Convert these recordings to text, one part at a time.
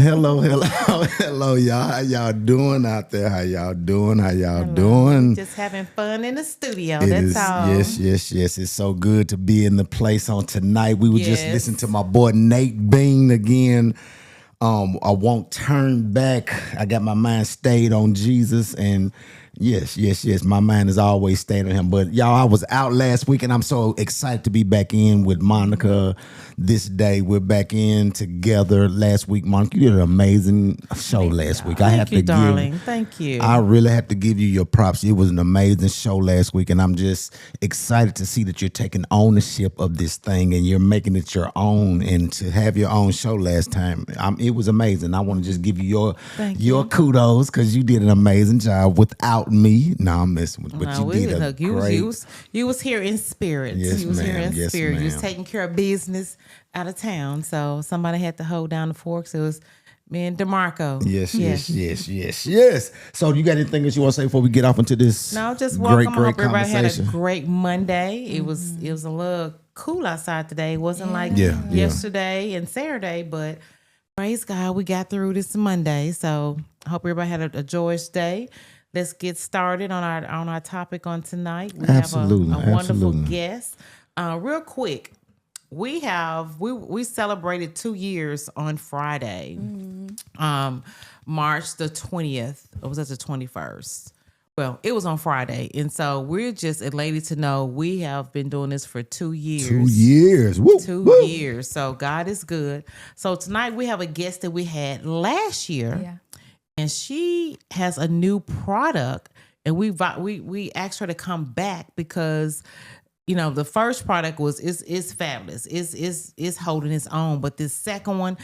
Hello, hello, hello, y'all. How y'all doing out there? How y'all doing? How y'all Hello. doing? Just having fun in the studio. It That's is, all. yes. It's so good to be in the place on tonight. We were just Yes. listening to my boy Nate Bean again. I won't turn back. I got my mind stayed on Jesus, and yes. My mind is always stayed on him. But y'all, I was out last week, and I'm so excited to be back in with Monica this day. We're back in together. Last week, Monica, you did an amazing show last week. Thank you, darling. Thank you. I really have to give you your props. It was an amazing show last week, and I'm just excited to see that you're taking ownership of this thing and you're making it your own. And to have your own show last time, it was amazing. I want to just give you your kudos because you did an amazing job without me. No, I'm messing with, but you did a great. You was here in spirit. Yes, you was here ma'am. in Yes, spirit. You was ma'am. taking care of business out of town, so somebody had to hold down the forks. It was me and DeMarco. Yes. So, you got anything that you want to say before we get off into this? No, just welcome. I hope everybody had a conversation? great Monday. It was a little cool outside today. It wasn't like Yeah. yesterday and Saturday, but praise God, we got through this Monday. So I hope everybody had a joyous day. Let's get started on our topic on tonight. We have a wonderful guest. Real quick, we celebrated 2 years on Friday, March the 20th. Or was that the 21st? Well, it was on Friday. And so we're just elated to know we have been doing this for 2 years. 2 years. Woo, 2 woo. years. So God is good. So tonight we have a guest that we had last year. Yeah. And she has a new product. And we asked her to come back because the first product is fabulous. Is holding its own. But this second one,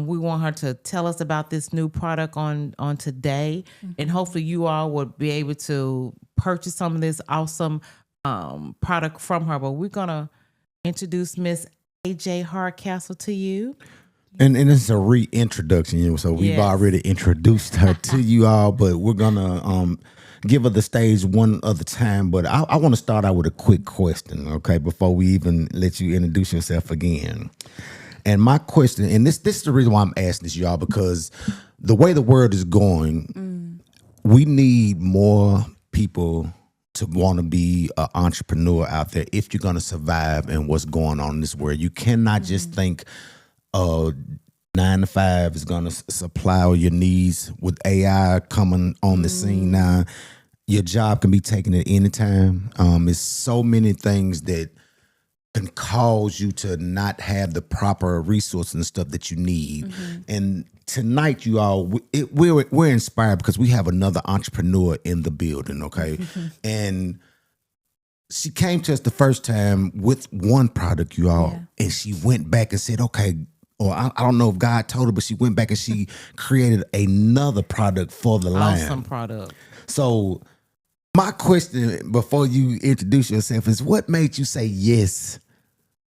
we want her to tell us about this new product on today. Mm-hmm. And hopefully you all would be able to purchase some of this awesome product from her. But we're gonna introduce Miss AJ Hardcastle to you. And it's a reintroduction, so we've already introduced her to you all, but we're gonna give her the stage one other time. But I want to start out with a quick question, okay, before we even let you introduce yourself again. And my question, and this is the reason why I'm asking this, y'all, because the way the world is going, we need more people to want to be an entrepreneur out there if you're gonna survive in what's going on in this world. You cannot just think 9 to 5 is going to supply all your needs. With AI coming on the scene now, your job can be taken at any time. There's so many things that can cause you to not have the proper resources and stuff that you need. Mm-hmm. And tonight, you all, we're inspired because we have another entrepreneur in the building, okay? Mm-hmm. And she came to us the first time with one product, you all, and she went back and said, okay, or I don't know if God told her, but she went back and she created another product for the line. Awesome product. So my question before you introduce yourself is, what made you say yes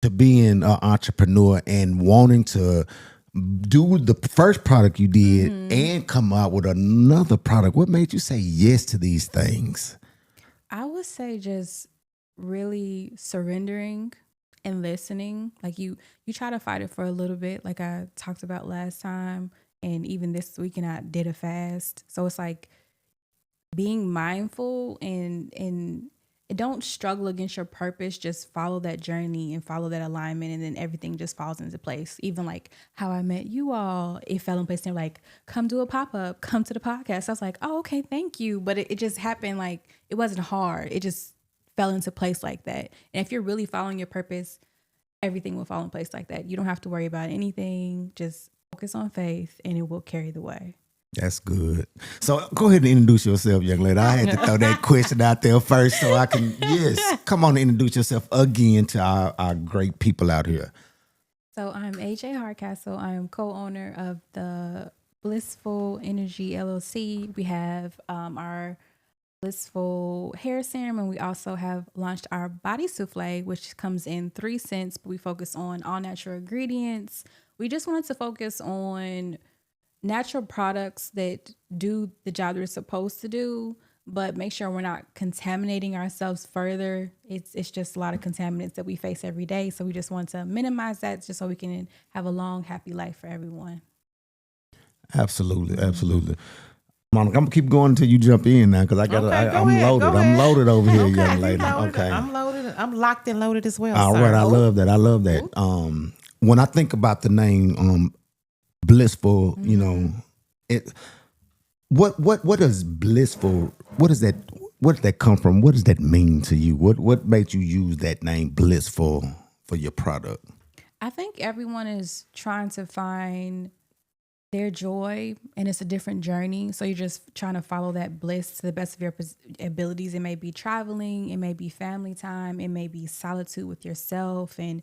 to being an entrepreneur and wanting to do the first product you did and come out with another product? What made you say yes to these things? I would say just really surrendering and listening. Like you try to fight it for a little bit, like I talked about last time, and even this weekend I did a fast. So it's like being mindful and don't struggle against your purpose. Just follow that journey and follow that alignment, and then everything just falls into place. Even like how I met you all, it fell in place. And they're like, come do a pop-up, come to the podcast. I was like, oh, okay, thank you. But it just happened. Like, it wasn't hard. It just fell into place like that. And if you're really following your purpose, everything will fall in place like that. You don't have to worry about anything. Just focus on faith and it will carry the way. That's good. So go ahead and introduce yourself, young lady. I had to throw that question out there first so I can, come on and introduce yourself again to our great people out here. So I'm AJ Hardcastle. I am co-owner of the Blissfull Energy LLC. We have our Blissfull hair serum, and we also have launched our body souffle, which comes in 3 scents, but we focus on all natural ingredients. We just wanted to focus on natural products that do the job they're supposed to do, but make sure we're not contaminating ourselves further. It's just a lot of contaminants that we face every day, so we just want to minimize that just so we can have a long, happy life for everyone. Absolutely, absolutely. Monica, I'm gonna keep going until you jump in now because I got. I'm loaded. I'm loaded over here, young lady. Okay, I'm loaded. I'm locked and loaded as well. All sir. right, I love that. I love that. When I think about the name Blissfull, you know, it. What is blissful? What is that? Where does that come from? What does that mean to you? What made you use that name Blissfull for your product? I think everyone is trying to find their joy, and it's a different journey. So you're just trying to follow that bliss to the best of your abilities. It may be traveling, it may be family time, it may be solitude with yourself and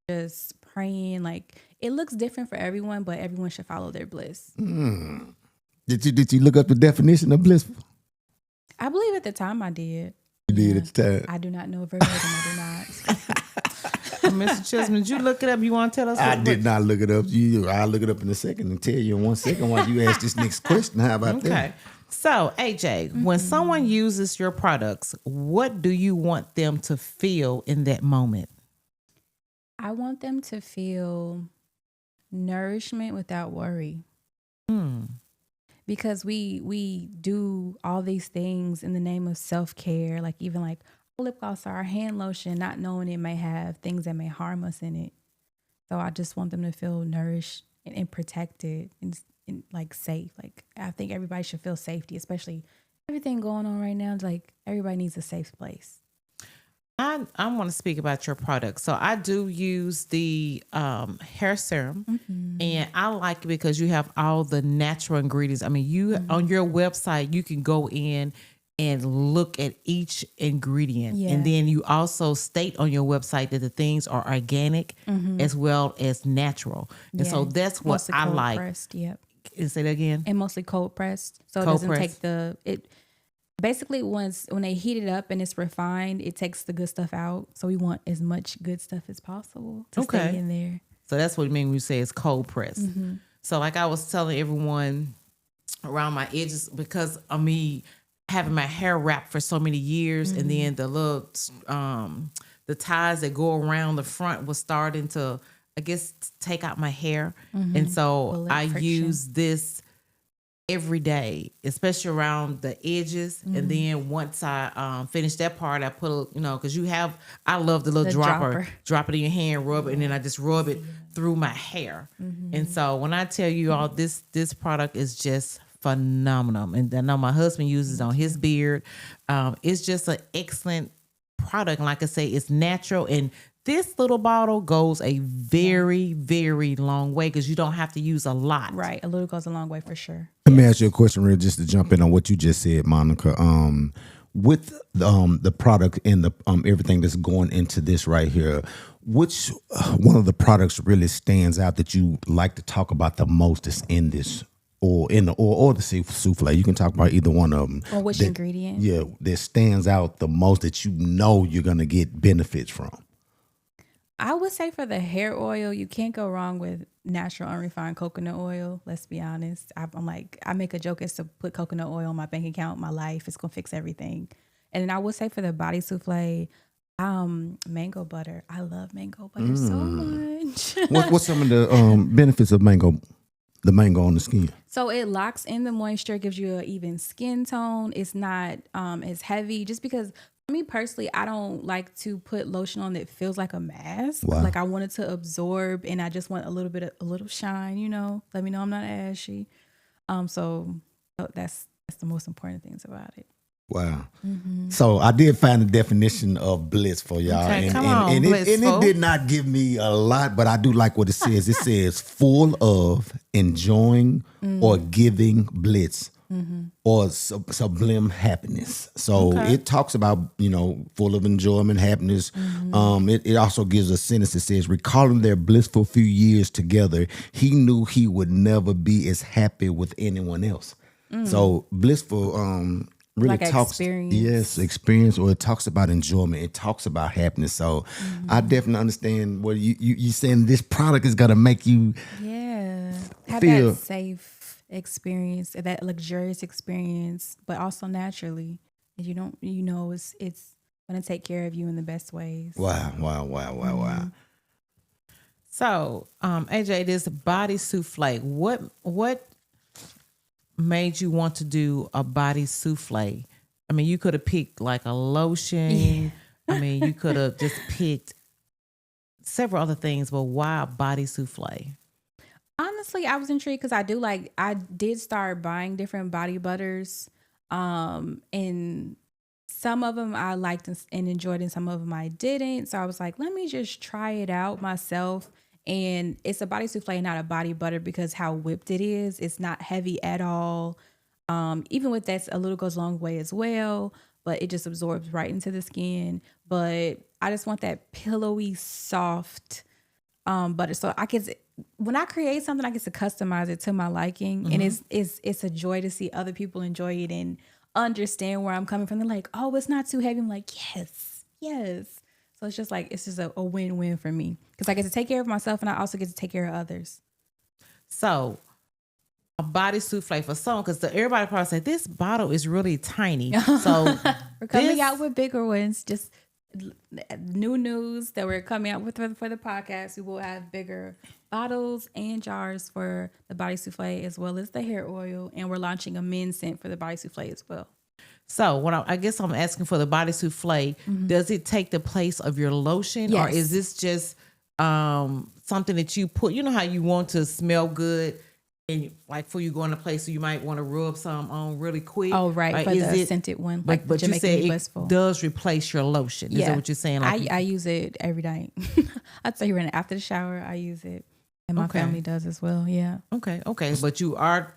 just praying. Like, it looks different for everyone, but everyone should follow their bliss. Did you look up the definition of blissful? I believe at the time I did. You did at the time. I do not know verbatim. I do not. Mr. Chisholm, did you look it up? You want to tell us? I did not look it up. I'll look it up in a second and tell you in 1 second while you ask this next question. How about that? Okay. So, AJ, when someone uses your products, what do you want them to feel in that moment? I want them to feel nourishment without worry. Because we do all these things in the name of self-care, like even like lip gloss or our hand lotion, not knowing it may have things that may harm us in it. So I just want them to feel nourished and protected and like safe. Like, I think everybody should feel safety, especially everything going on right now. It's like everybody needs a safe place. I want to speak about your product. So I do use the hair serum, and I like it because you have all the natural ingredients. I mean, you on your website, you can go in and look at each ingredient, and then you also state on your website that the things are organic as well as natural. And so that's what mostly I cold like. Pressed, yep. Say that again. And mostly cold pressed, so it doesn't take it. Basically, when they heat it up and it's refined, it takes the good stuff out. So we want as much good stuff as possible to stay in there. So that's what you mean when you say it's cold pressed. So like I was telling everyone around my edges, because of me having my hair wrapped for so many years, and then the little the ties that go around the front was starting to, I guess, take out my hair. And so I use this every day, especially around the edges. And then once I finish that part, I put, because I love the little dropper. Drop it in your hand, rub it, and then I just rub it through my hair. And so when I tell you all, this product is just phenomenal. And I know my husband uses it on his beard. It's just an excellent product. And like I say, it's natural, and this little bottle goes a very, very long way because you don't have to use a lot. Right. A little goes a long way for sure. Let me ask you a question, real, just to jump in on what you just said, Monica. With the product and the everything that's going into this right here, which one of the products really stands out that you like to talk about the most that's in this, or in the or the souffle? You can talk about either one of them. Or which ingredient? Yeah, that stands out the most that you know you're gonna get benefits from. I would say for the hair oil, you can't go wrong with natural unrefined coconut oil. Let's be honest. I make a joke as to put coconut oil on my bank account, my life. It's going to fix everything. And then I would say for the body souffle, mango butter. I love mango butter so much. What's some of the benefits of the mango on the skin? So it locks in the moisture, gives you an even skin tone. It's not as heavy, just because for me personally, I don't like to put lotion on that feels like a mask. Wow. Like, I want it to absorb, and I just want a little shine, let me know I'm not ashy. So that's the most important things about it. Wow. So I did find the definition of bliss for y'all. Okay, and it did not give me a lot, but I do like what it says. It says full of enjoying or giving bliss. Or sublime happiness. So it talks about, full of enjoyment, happiness. It also gives a sentence that says, recalling their blissful few years together, he knew he would never be as happy with anyone else. So blissful really like talks, experience. yes, experience, or it talks about enjoyment. It talks about happiness. So I definitely understand what you saying. This product is gonna make you have feel that safe experience, that luxurious experience, but also naturally. And you don't, it's going to take care of you in the best ways. Wow. So, AJ, this body souffle, what made you want to do a body souffle? I mean, you could have picked like a lotion. I mean, you could have just picked several other things, but why a body souffle? Honestly, I was intrigued because I did start buying different body butters. And some of them I liked and enjoyed, and some of them I didn't. So I was like, let me just try it out myself. And it's a body souffle, not a body butter, because how whipped it is. It's not heavy at all. Even with that, a little goes a long way as well, but it just absorbs right into the skin. But I just want that pillowy, soft butter. So when I create something, I get to customize it to my liking. And it's a joy to see other people enjoy it and understand where I'm coming from. They're like, oh, it's not too heavy. I'm like, yes. So it's just a win-win for me, because I get to take care of myself and I also get to take care of others. So a body souffle for someone, because everybody probably say this bottle is really tiny. So we're coming out with bigger ones. Just new news that we're coming out with for the podcast. We will have bigger bottles and jars for the body souffle, as well as the hair oil, and we're launching a men's scent for the body souffle as well. So what I guess I'm asking for the body souffle, does it take the place of your lotion? Yes. Or is this just something that you put, you know how you want to smell good, and like before you go in a place, so you might want to rub some on really quick? Oh, right. Like, For the scented one. But you Jamaican said Blissfull. it does replace your lotion. Is that what you're saying? Like, I use it every night. I'd say right after the shower, I use it. And my family does as well. Yeah. Okay. But you are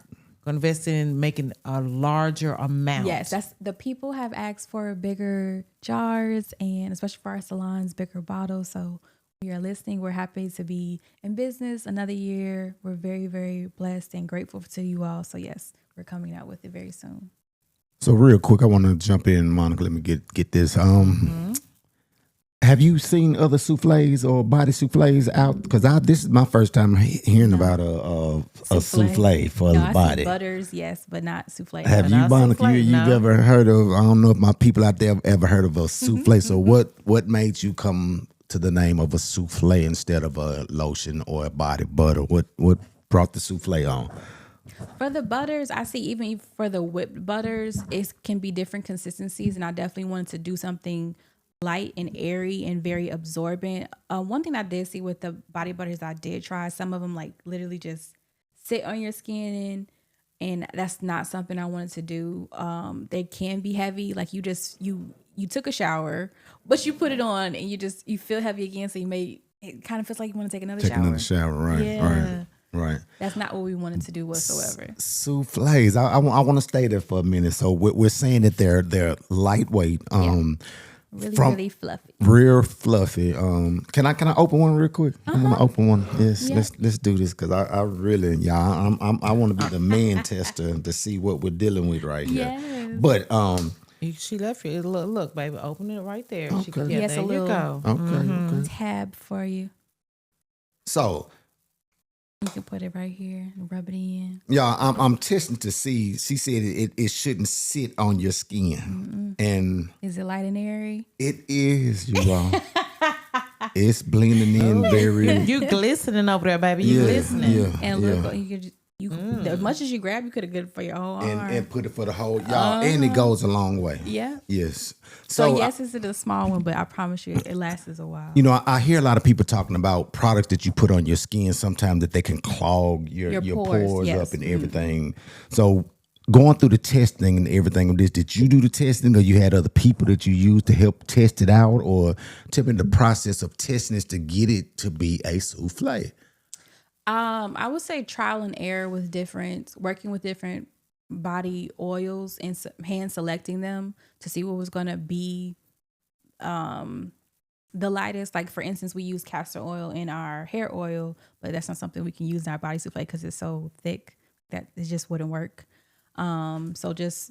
investing in making a larger amount. Yes. The people have asked for bigger jars, and especially for our salons, bigger bottles. So we are listening. We're happy to be in business another year. We're very, very blessed and grateful to you all. So yes, we're coming out with it very soon. So real quick, I want to jump in, Monica. Let me get this. Have you seen other souffles or body souffles out? Because this is my first time hearing about a souffle for the body. Butters, yes, but not souffle. Have you, Monica? You've ever heard of? I don't know if my people out there have ever heard of a souffle. So what made you come to the name of a souffle instead of a lotion or a body butter? What brought the souffle on? For the butters, I see even for the whipped butters, it can be different consistencies, and I definitely wanted to do something light and airy and very absorbent. One thing I did see with the body butters I did try, some of them like literally just sit on your skin, and that's not something I wanted to do. They can be heavy, like you took a shower, but you put it on and you feel heavy again, so it kind of feels like you want to take another shower. Right? Yeah. Right. That's not what we wanted to do whatsoever. Souffles. I want to stay there for a minute. So we're saying that they're lightweight. Really fluffy. Real fluffy. Can I open one real quick? I want to open one. Yes, yeah. Let's do this, because I really, y'all, I want to be the man tester to see what we're dealing with right here. Yes. But she left you. Look, baby, open it right there. Okay. Yes, there you go. Okay. Tab for you. So you can put it right here and rub it in. Yeah, I'm testing to see. She said it shouldn't sit on your skin. And is it light and airy? It is, you all. It's blending in very. You glistening over there, baby. You glistening. Yeah, and look, as much as you grab, you could have good for your whole arm. And put it for the whole, y'all. And it goes a long way. Yeah. Yes. So yes, it's a small one, but I promise you it lasts a while. You know, I hear a lot of people talking about products that you put on your skin sometimes that they can clog your pores up and everything. So going through the testing and everything of this, did you do the testing, or you had other people that you used to help test it out? Or tell me the process of testing this to get it to be a souffle. I would say trial and error with working with different body oils and hand selecting them to see what was going to be the lightest. Like, for instance, we use castor oil in our hair oil, but that's not something we can use in our body souffle because it's so thick that it just wouldn't work. So just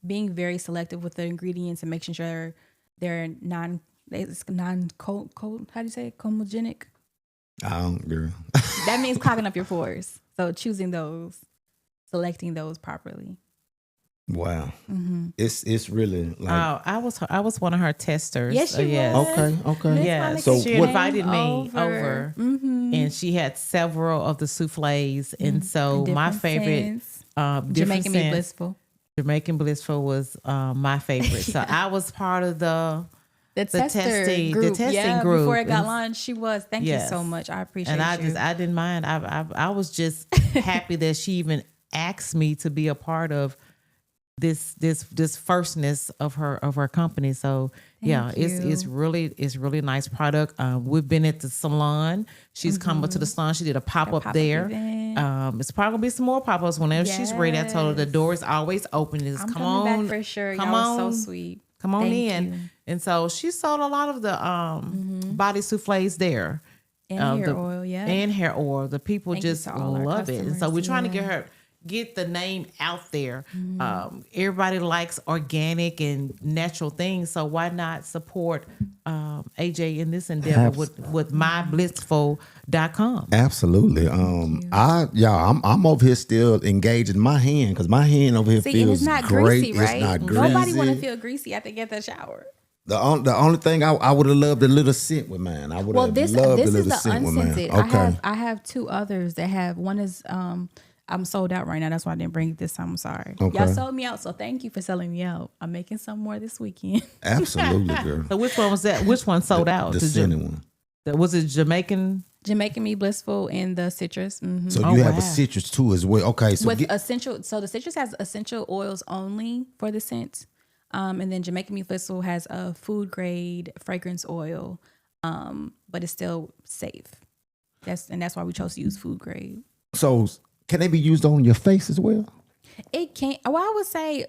being very selective with the ingredients and making sure they're how do you say it? Comogenic? Girl. That means clogging up your pores. So choosing those, selecting those properly. Wow. Mm-hmm. It's really like. Oh, I was one of her testers. Yes, she was. Okay. Yeah. So she invited me over, and she had several of the souffles, and so my favorite Jamaican Me Blissfull. Jamaican Blissfull was my favorite. So I was part of the testing group. Group. Before it got launched, she was. Thank you so much. I appreciate you. I didn't mind. I was just happy that she even asked me to be a part of this firstness of her company. So it's really nice product. We've been at the salon. She's come up to the salon. She did a pop-up there. It's probably gonna be some more pop-ups whenever she's ready. I told her the door is always open. Just I'm come coming on back for sure. Y'all was so sweet. Come on Thank in. you. And so she sold a lot of the body souffles there. And hair oil, And hair oil. The people just love it. And so we're trying to get the name out there. Everybody likes organic and natural things. So why not support AJ in this endeavor with myblissfull.com? Absolutely. I'm over here still engaged in my hand because my hand over here feels it's not great. Greasy, right? It's not greasy. Nobody want to feel greasy after they get that shower. The only thing I would have loved a little scent with mine. I would have loved a little scent with mine. Okay. I have two others that have. One is I'm sold out right now. That's why I didn't bring it this time. I'm sorry. Okay. Y'all sold me out, so thank you for selling me out. I'm making some more this weekend. Absolutely, girl. So which one was that? Which one sold out? The scented one. Was it Jamaican Me Blissfull and the citrus. Mm-hmm. So you have a citrus too as well. Okay, so essential. So the citrus has essential oils only for the scent, and then Jamaican Me Blissfull has a food grade fragrance oil, but it's still safe. That's why we chose to use food grade. So can they be used on your face as well? It can't. Well, I would say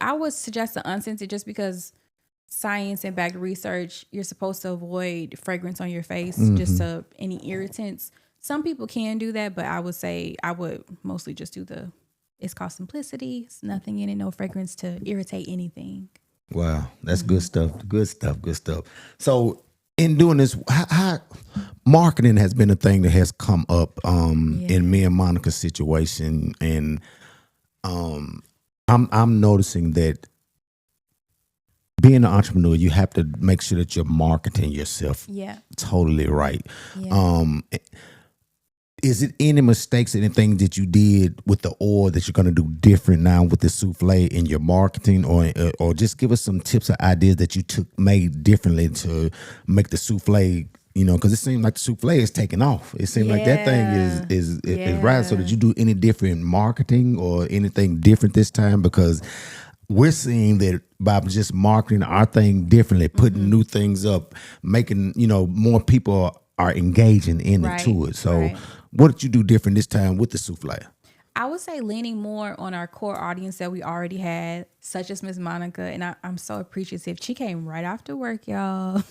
I would suggest the unscented just because science and back research, you're supposed to avoid fragrance on your face just to any irritants. Some people can do that, but I would say I would mostly just do it's called simplicity. It's nothing in it, no fragrance to irritate anything. Wow, that's good stuff. Good stuff. So in doing this, how marketing has been a thing that has come up in me and Monica's situation, and I'm noticing that being an entrepreneur, you have to make sure that you're marketing yourself totally right. Yeah. Is it any mistakes, anything that you did with the oil that you're going to do different now with the souffle in your marketing, or just give us some tips or ideas that you made differently to make the souffle, because it seems like the souffle is taking off. It seems like that thing is right. So did you do any different marketing or anything different this time? Because we're seeing that by just marketing our thing differently, putting new things up, making, more people are engaging into it. So what did you do different this time with the souffle? I would say leaning more on our core audience that we already had, such as Miss Monica. And I'm so appreciative. She came right after work, y'all.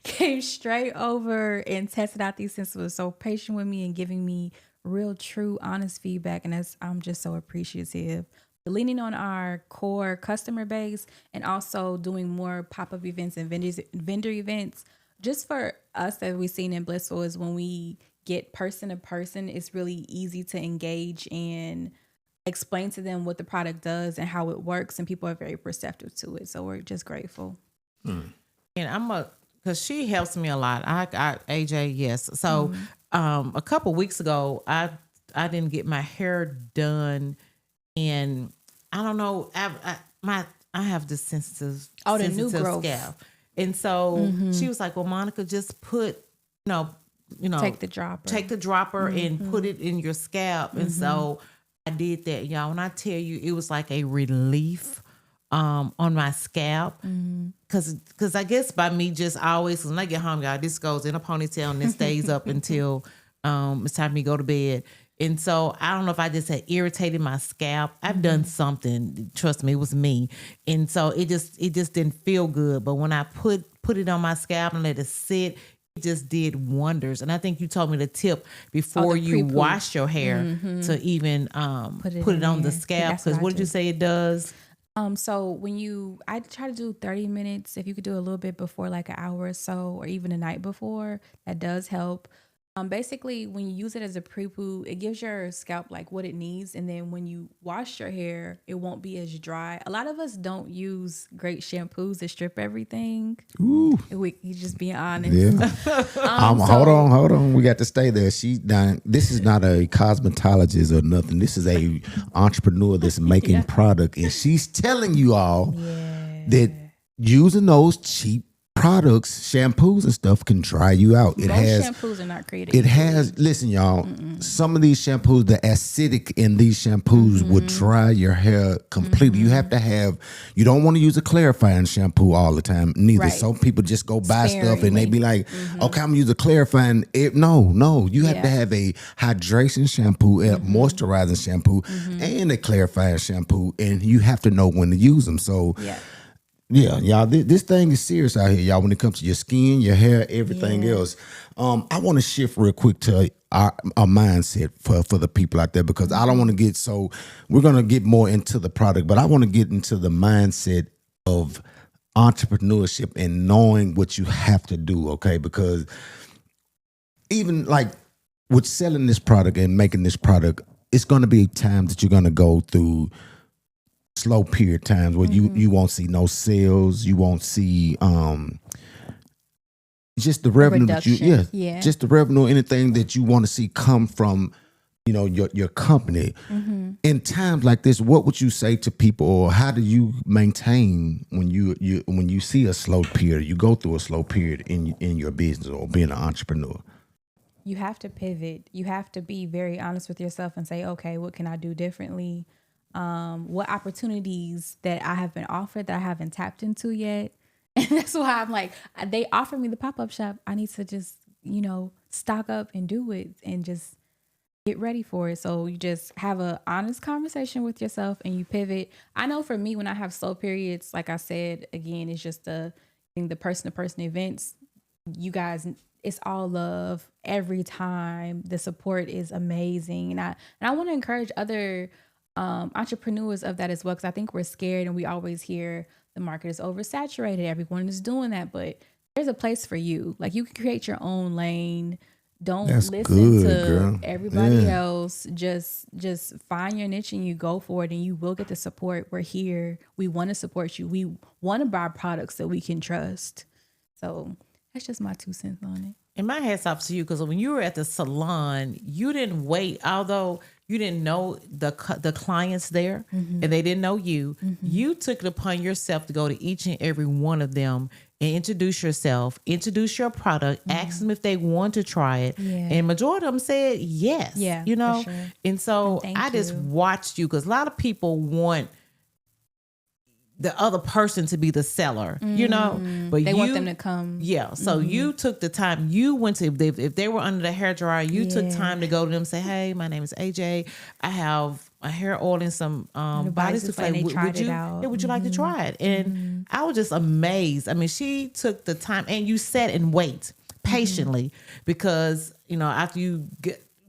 Came straight over and tested out these scents. Was so patient with me and giving me real, true, honest feedback. And I'm just so appreciative. Leaning on our core customer base and also doing more pop-up events and vendor events. Just for us that we've seen in Blissfull is when we get person to person, it's really easy to engage and explain to them what the product does and how it works, and people are very perceptive to it. So we're just grateful. And because she helps me a lot. AJ, yes. So a couple weeks ago, I didn't get my hair done, and I don't know. I have this sensitive new growth scalp, and so she was like, "Well, Monica, just put, take the dropper and put it in your scalp." And so I did that, y'all. When I tell you, it was like a relief on my scalp, because I guess by me just always, when I get home, y'all, this goes in a ponytail and it stays up until it's time for me to go to bed. And so I don't know if I just had irritated my scalp. I've done something. Trust me, it was me. And so it just didn't feel good. But when I put it on my scalp and let it sit, it just did wonders. And I think you told me the tip before you wash your hair to even put it on the scalp. Because what did you say it does? So I try to do 30 minutes. If you could do a little bit before, like an hour or so, or even a night before, that does help. Basically, when you use it as a pre-poo, it gives your scalp like what it needs, and then when you wash your hair, it won't be as dry. A lot of us don't use great shampoos to strip everything. Ooh. You just being honest. Yeah. Hold on. We got to stay there. This is not a cosmetologist or nothing. This is a entrepreneur that's making product, and she's telling you all that using those cheap products, shampoos and stuff can dry you out. Most shampoos are not created. Listen, y'all, some of these shampoos, the acidic in these shampoos would dry your hair completely. You don't want to use a clarifying shampoo all the time neither. Right. Some people just go buy stuff and they be like, okay, I'm gonna use a clarifying. No, you have to have a hydration shampoo, a moisturizing shampoo, and a clarifying shampoo, and you have to know when to use them. So yeah, y'all, this thing is serious out here, y'all, when it comes to your skin, your hair, everything else. I want to shift real quick to our mindset for the people out there, because I don't want to we're going to get more into the product, but I want to get into the mindset of entrepreneurship and knowing what you have to do, okay? Because even like with selling this product and making this product, it's going to be times that you're going to go through slow period times where you won't see no sales, you won't see just the revenue that just the revenue, anything that you want to see come from your company. In times like this, what would you say to people, or how do you maintain when you see a slow period, you go through a slow period in your business or being an entrepreneur? You have to pivot. You have to be very honest with yourself and say, okay, what can I do differently? What opportunities that I have been offered that I haven't tapped into yet. And that's why I'm like, they offered me the pop-up shop. I need to just, stock up and do it and just get ready for it. So you just have an honest conversation with yourself and you pivot. I know for me, when I have slow periods, like I said, again, it's just the person-to-person events. You guys, it's all love every time. The support is amazing. And I want to encourage other entrepreneurs of that as well, because I think we're scared and we always hear the market is oversaturated, everyone is doing that, but there's a place for you. Like, you can create your own lane. Don't listen to everybody else. Just find your niche and you go for it, and you will get the support. We're here. We want to support you. We want to buy products that we can trust. So that's just my 2 cents on it. And my hat's off to you, because when you were at the salon, you didn't wait, although you didn't know the clients there and they didn't know you. You took it upon yourself to go to each and every one of them and introduce yourself, introduce your product, ask them if they want to try it. And majority of them said yes, for sure. And so I just watched you, because a lot of people want the other person to be the seller, but they want them to come. Yeah. So you took the time. You went to, if they were under the hair dryer, you took time to go to them and say, hey, my name is AJ. I have a hair oil and some body souffle. Would you like to try it? And I was just amazed. I mean, she took the time, and you sat and wait patiently, because, after you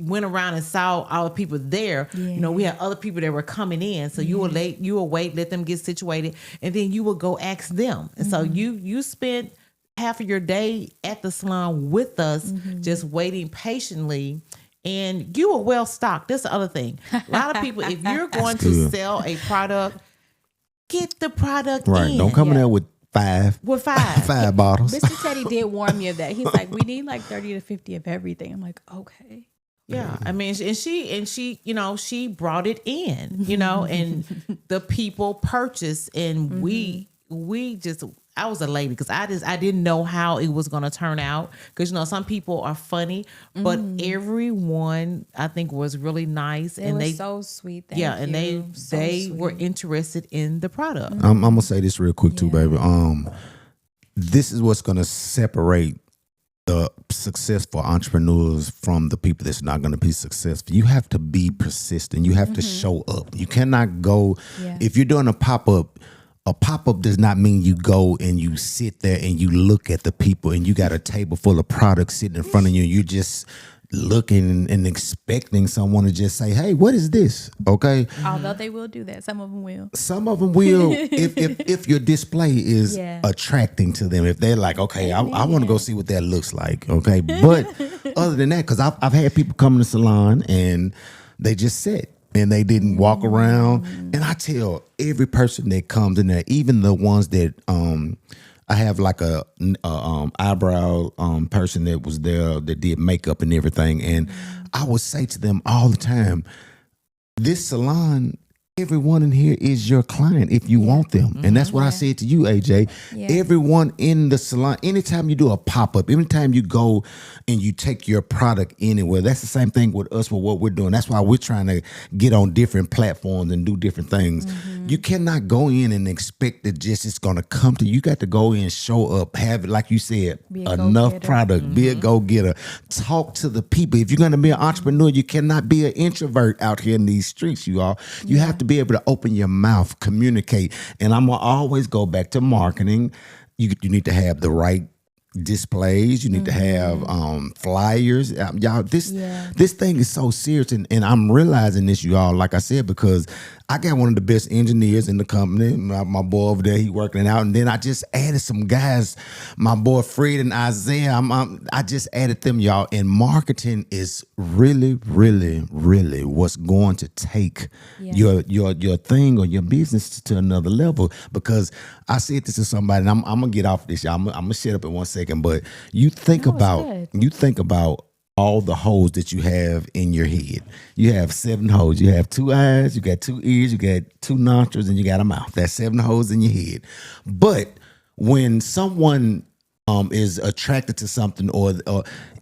went around and saw all the people there, we had other people that were coming in. So you will wait, let them get situated, and then you will go ask them. And so you spent half of your day at the salon with us, just waiting patiently. And you were well stocked. That's the other thing. A lot of people, if you're going to sell a product, get the product right. in. Don't come in there with five bottles. Mr. Teddy did warn me of that. He's like, we need like 30 to 50 of everything. I'm like, okay. Yeah, I mean, and she brought it in, and the people purchased, and we just, I was elated, because I didn't know how it was going to turn out, because some people are funny, but everyone I think was really nice, and they so sweet. And they were interested in the product. I'm gonna say this real quick too, baby. This is what's gonna separate the successful entrepreneurs from the people that's not going to be successful. You have to be persistent. You have to show up. You cannot go, if you're doing a pop-up does not mean you go and you sit there and you look at the people and you got a table full of products sitting in front of you. You're just looking and expecting someone to just say, hey, what is this? Okay. Although they will do that. Some of them will. Some of them will, if your display is attracting to them. If they're like, okay, I want to go see what that looks like. Okay. But other than that, because I've had people come in the salon and they just sit and they didn't walk around. And I tell every person that comes in there, even the ones that I have like a eyebrow person that was there that did makeup and everything, and I would say to them all the time, this salon, everyone in here is your client if you want them. And that's what I said to you, AJ. Everyone in the salon, anytime you do a pop-up, anytime you go and you take your product anywhere, that's the same thing with us with what we're doing. That's why we're trying to get on different platforms and do different things. You cannot go in and expect that just it's going to come to you. You got to go in, show up, have it, like you said, enough product, be a go-getter, talk to the people. If you're going to be an entrepreneur, you cannot be an introvert out here in these streets, you all. You have to be able to open your mouth, communicate. And I'm going to always go back to marketing. You need to have the right displays. You need to have flyers. Y'all, this thing is so serious. And I'm realizing this, you all, like I said, because I got one of the best engineers in the company. My boy over there, he working it out. And then I just added some guys, my boy Fred and Isaiah. I just added them, y'all. And marketing is really, really, really what's going to take your thing or your business to another level. Because I said this to somebody, and I'm gonna get off this, y'all. I'm gonna shut up in 1 second. But you think about all the holes that you have in your head. You have 7 holes. You have 2 eyes, you got 2 ears, you got 2 nostrils, and you got a mouth. That's 7 holes in your head. But when someone is attracted to something, or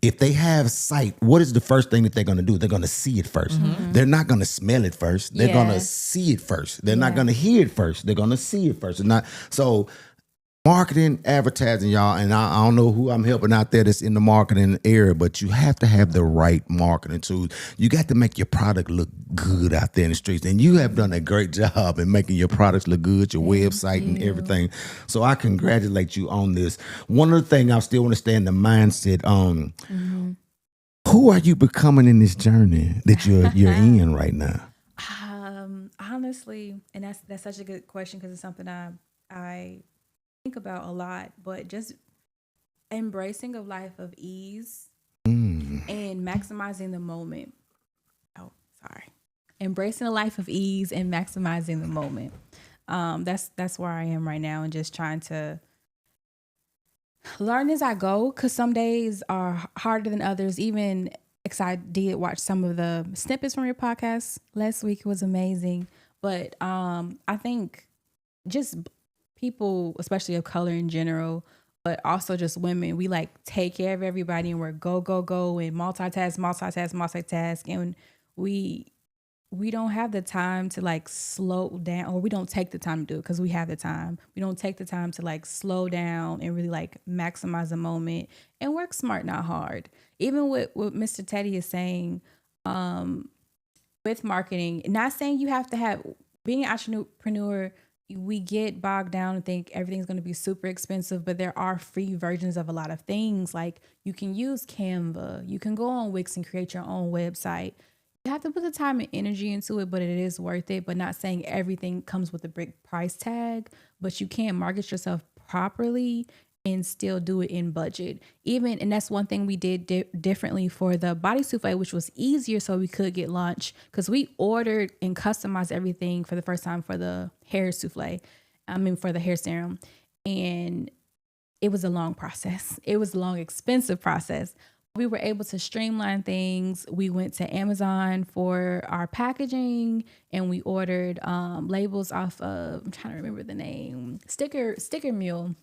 if they have sight, what is the first thing that they're going to do? They're going to see it first. They're not going to smell it first. They're going to see it first. They're not going to hear it first. They're going to see it first. So marketing, advertising, y'all, and I don't know who I'm helping out there that's in the marketing area, but you have to have the right marketing tools. You got to make your product look good out there in the streets, and you have done a great job in making your products look good, your website and everything. So I congratulate you on this. One other thing I still want to stay in the mindset. Who are you becoming in this journey that you're in right now? Honestly, and that's such a good question, because it's something I think about a lot, but just embracing a life of ease and maximizing the moment. Embracing a life of ease and maximizing the moment. That's where I am right now, and just trying to learn as I go, because some days are harder than others. Even because I did watch some of the snippets from your podcast last week. It was amazing. But I think just people, especially of color in general, but also just women, we like take care of everybody, and we're go and multitask, and we don't have the time to like slow down, or we don't take the time to do it because we have the time. We don't take the time to like slow down and really like maximize the moment and work smart, not hard. Even with what Mr. Teddy is saying, with marketing, not saying you have to have, being an entrepreneur, we get bogged down and think everything's going to be super expensive, but there are free versions of a lot of things. Like you can use Canva, you can go on Wix and create your own website. You have to put the time and energy into it, but it is worth it. But not saying everything comes with a big price tag, but you can market yourself properly and still do it in budget. And that's one thing we did differently for the body souffle, which was easier so we could get launched, because we ordered and customized everything for the first time for the hair souffle. For the hair serum. And it was a long process. It was a long, expensive process. We were able to streamline things. We went to Amazon for our packaging, and we ordered labels off of, I'm trying to remember the name, Sticker Mule.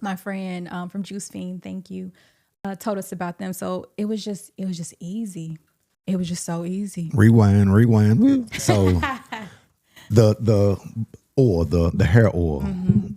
My friend from Juice Fiend, thank you, told us about them. So it was just easy. It was just so easy. Rewind. So the hair oil.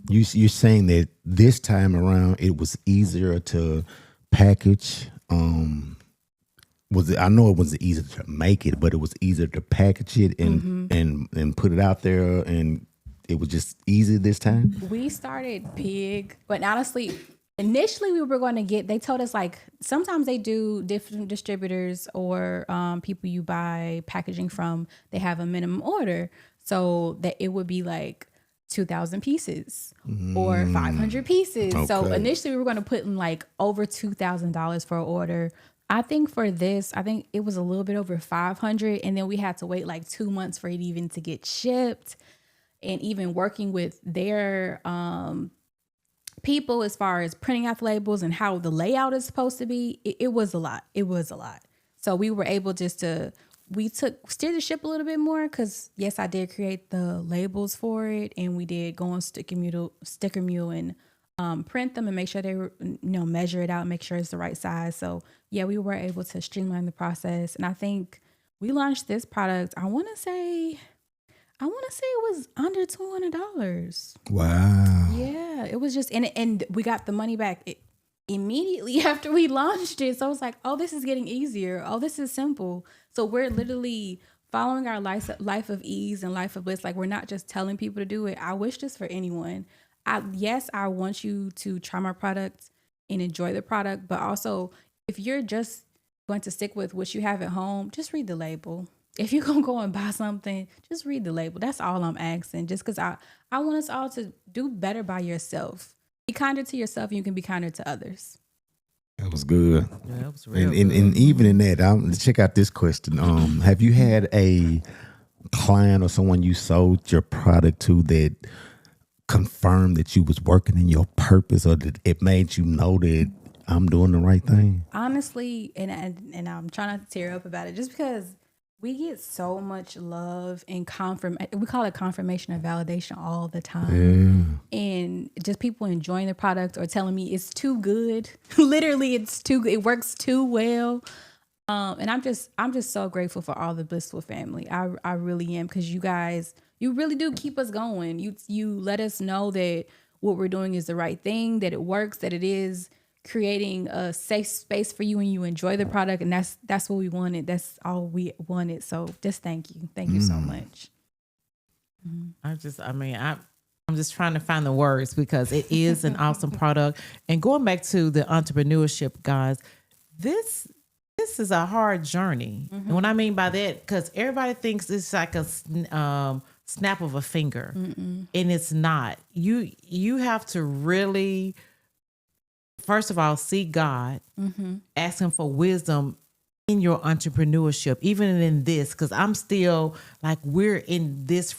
You're saying that this time around it was easier to package. I know it was easier to make it, but it was easier to package it and put it out there, and it was just easy this time? We started big, but honestly, initially we were going to they told us like, sometimes they do different distributors or people you buy packaging from, they have a minimum order. So that it would be like 2,000 pieces or 500 pieces. Okay. So initially we were going to put in like over $2,000 for an order. I think for this, I think it was a little bit over 500, and then we had to wait like 2 months for it even to get shipped. And even working with their people as far as printing out the labels and how the layout is supposed to be, it was a lot. It was a lot. So we were able steered the ship a little bit more because, yes, I did create the labels for it, and we did go on Sticker Mule and print them and make sure they were, measure it out, make sure it's the right size. So yeah, we were able to streamline the process. And I think we launched this product, I want to say it was under $200. Wow. Yeah, it was just, and we got the money back immediately after we launched it. So I was like, oh, this is getting easier. Oh, this is simple. So we're literally following our life of ease and life of bliss. Like, we're not just telling people to do it. I wish this for anyone. I want you to try my product and enjoy the product, but also if you're just going to stick with what you have at home, just read the label. If you're going to go and buy something, just read the label. That's all I'm asking. Just because I want us all to do better by yourself. Be kinder to yourself and you can be kinder to others. That was good. Yeah, that was real and even in that, check out this question. Have you had a client or someone you sold your product to that confirmed that you was working in your purpose, or that it made you know that I'm doing the right thing? Honestly, and I'm trying not to tear up about it, just because we get so much love and we call it confirmation or validation all the time. Yeah. And just people enjoying the product or telling me it's too good. Literally, it works too well. And I'm just so grateful for all the Blissfull family. I really am, because you guys, you really do keep us going. You let us know that what we're doing is the right thing, that it works, that it is creating a safe space for you and you enjoy the product. And that's what we wanted. That's all we wanted. So just thank you. Thank you so much. I'm just trying to find the words, because it is an awesome product. And going back to the entrepreneurship, guys, this is a hard journey. And what I mean by that, because everybody thinks it's like a snap of a finger. And it's not. You have to really, first of all, seek God, ask him for wisdom in your entrepreneurship, even in this, because I'm still like, we're in this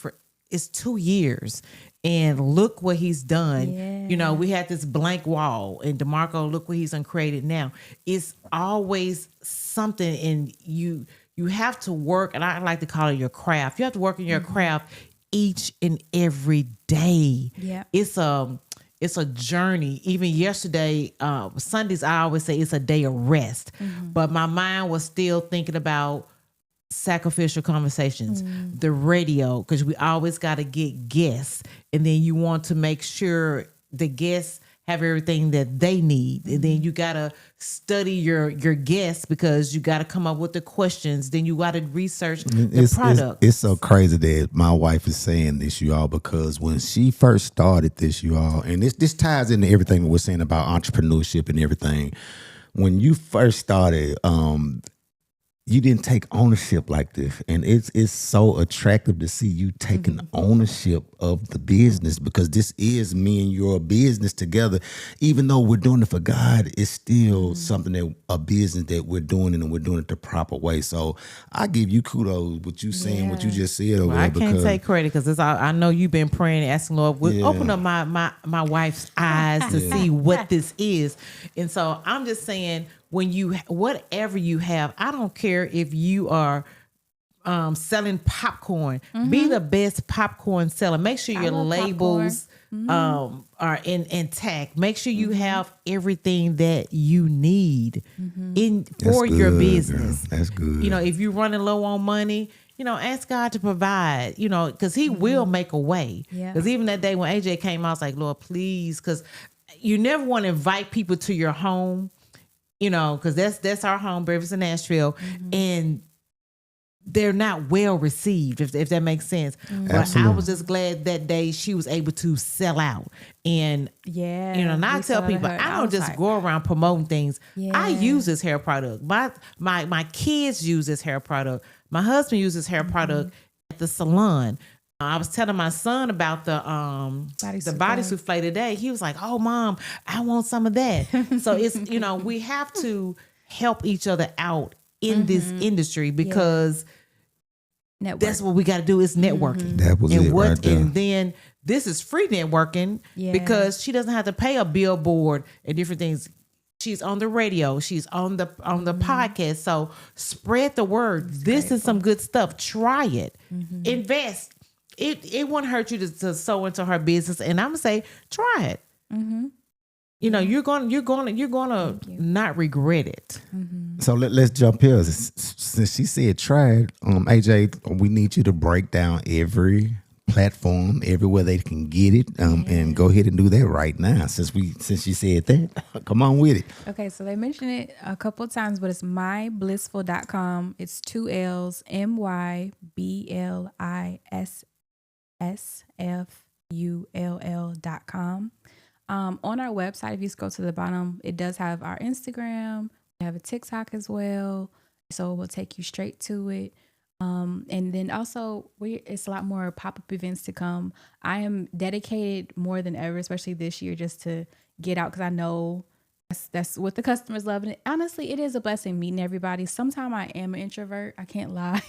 it's 2 years. And look what he's done. Yeah. We had this blank wall, and DeMarco, look what he's created now. It's always something, and you have to work, and I like to call it your craft. You have to work in your craft each and every day. Yeah. It's a journey. Even yesterday, Sundays, I always say it's a day of rest. But my mind was still thinking about Sacrificial Conversations, the radio, because we always got to get guests, and then you want to make sure the guests have everything that they need, and then you got to study your guests, because you got to come up with the questions, then you got to research the product. It's so crazy that my wife is saying this, you all, because when she first started this, you all, and this ties into everything we're saying about entrepreneurship and everything. When you first started, you didn't take ownership like this, and it's so attractive to see you taking ownership of the business, because this is me and your business together. Even though we're doing it for God, it's still something that a business that we're doing, and we're doing it the proper way. So I give you kudos what you saying, what you just said over there. I can't take credit, because I know you've been praying and asking Lord, open up my wife's eyes to see what this is. And so I'm just saying, whatever you have, I don't care if you are selling popcorn, be the best popcorn seller. Make sure your labels are intact. Make sure you have everything that you need for your business. Girl. That's good. If you're running low on money, ask God to provide, because he will make a way. Because even that day when AJ came, I was like, Lord, please, because you never want to invite people to your home, because that's our home, Breakfast in Nashville, and they're not well received, if that makes sense. But I was just glad that day she was able to sell out. And and I tell people, I don't just go around promoting things. I use this hair product. My kids use this hair product. My husband uses hair product at the salon. I was telling my son about the body souffle today. He was like, "Oh, Mom, I want some of that." So it's we have to help each other out in this industry, because that's what we got to do is networking. That was it right there. And then this is free networking because she doesn't have to pay a billboard and different things. She's on the radio. She's on the podcast. So spread the word. This is some good stuff. Try it. Invest. It won't hurt you to sow into her business. And I'm gonna say, try it. You know, you're gonna not regret it. So let's jump here. Since she said try it, AJ, we need you to break down every platform, everywhere they can get it, and go ahead and do that right now. Since you said that, come on with it. Okay, so they mentioned it a couple of times, but it's myblissfull.com. It's 2 L's, myblissfull.com. On our website, if you just go to the bottom, it does have our Instagram. We have a TikTok as well, so we'll take you straight to it. And then also it's a lot more pop-up events to come. I am dedicated more than ever, especially this year, just to get out, because I know that's what the customers love. And honestly, it is a blessing meeting everybody. Sometimes I am an introvert. I can't lie.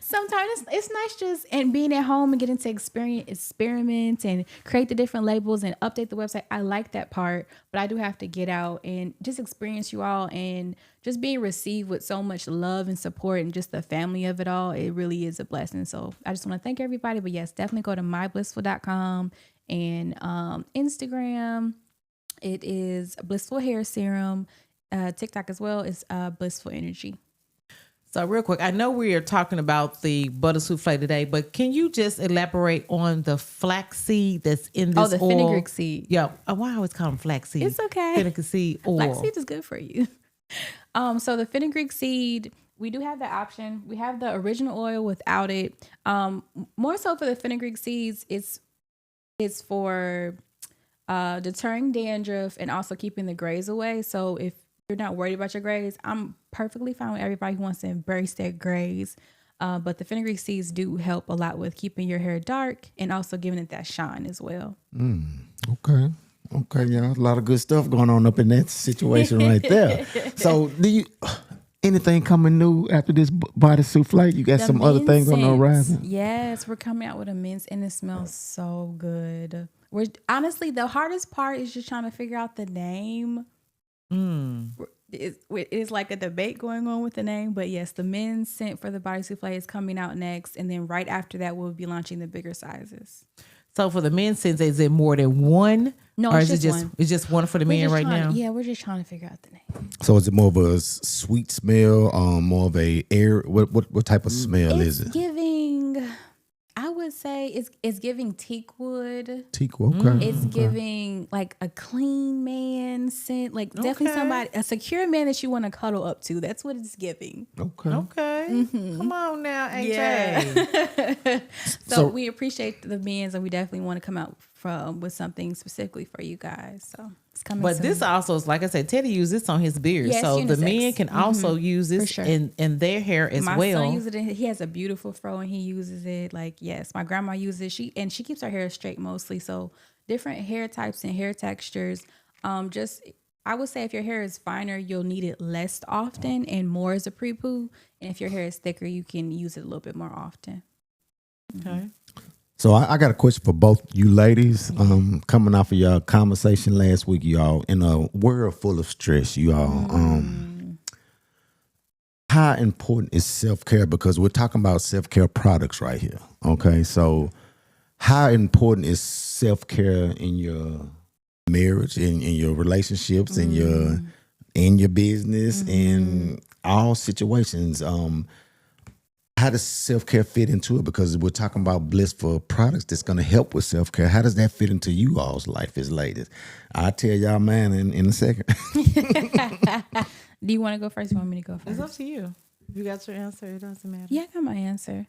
Sometimes it's nice just and being at home and getting to experiment and create the different labels and update the website. I like that part, but I do have to get out and just experience you all, and just being received with so much love and support and just the family of it all. It really is a blessing. So I just want to thank everybody. But yes, definitely go to myblissfull.com and Instagram. It is Blissful Hair Serum. TikTok as well is Blissful Energy. So real quick, I know we are talking about the butter souffle today, but can you just elaborate on the flaxseed that's in this oil? Oh, the fenugreek seed. Yeah. Why I always call them flaxseed? It's okay. Fenugreek seed oil. Flaxseed is good for you. So the fenugreek seed, we do have the option. We have the original oil without it. More so for the fenugreek seeds, it's for deterring dandruff and also keeping the grays away. So if you're not worried about your grays, I'm perfectly fine with everybody who wants to embrace their grays. But the fenugreek seeds do help a lot with keeping your hair dark and also giving it that shine as well. Okay, yeah, a lot of good stuff going on up in that situation right there. So do you anything coming new after this body souffle? You got some other things on the horizon? Yes, we're coming out with a mince, and it smells so good. Honestly, the hardest part is just trying to figure out the name. It's like a debate going on with the name, but yes, the men's scent for the body souffle is coming out next, and then right after that, we'll be launching the bigger sizes. So for the men's scent, is it more than one? No, or it's is just it one. It's just one for the men right now? Yeah, we're just trying to figure out the name. So is it more of a sweet smell, more of a air? What type of smell is it? Giving, I would say it's giving teak wood. Teak wood, okay. It's giving like a clean man scent, like definitely somebody, a secure man that you want to cuddle up to. That's what it's giving. Okay. Come on now, AJ. Yeah. so we appreciate the men's, and we definitely want to come out with something specifically for you guys. So it's coming. But soon. this also is, like I said, Teddy used this on his beard. Yes, so the unisex. men can also use this in their hair as my well. My son uses it. He has a beautiful fro and he uses it. Like, yes, my grandma uses it. She keeps her hair straight mostly. So different hair types and hair textures. I would say if your hair is finer, you'll need it less often and more as a pre-poo. And if your hair is thicker, you can use it a little bit more often. Okay. So I got a question for both you ladies. Coming off of your conversation last week, y'all, in a world full of stress, y'all, how important is self-care? Because we're talking about self-care products right here. Okay, so how important is self-care in your marriage, in your relationships, in your business, in all situations? How does self-care fit into it? Because we're talking about blissful products that's going to help with self-care. How does that fit into you all's life as ladies? I'll tell y'all, man, in a second. Do you want to go first? You want me to go first? It's up to you. If you got your answer, it doesn't matter. Yeah, I got my answer.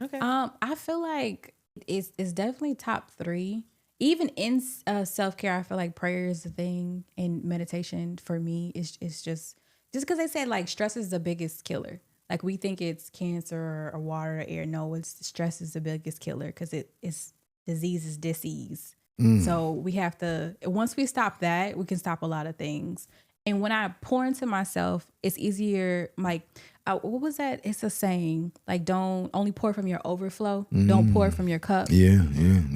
Okay. I feel like it's definitely top 3. Even in self-care, I feel like prayer is the thing, and meditation for me is just because they say like stress is the biggest killer. Like we think it's cancer or water or air. No, it's stress is the biggest killer because it's disease is disease. So we have to, once we stop that, we can stop a lot of things. And when I pour into myself, it's easier. Like, what was that? It's a saying, like, don't only pour from your overflow. Don't pour from your cup. Yeah.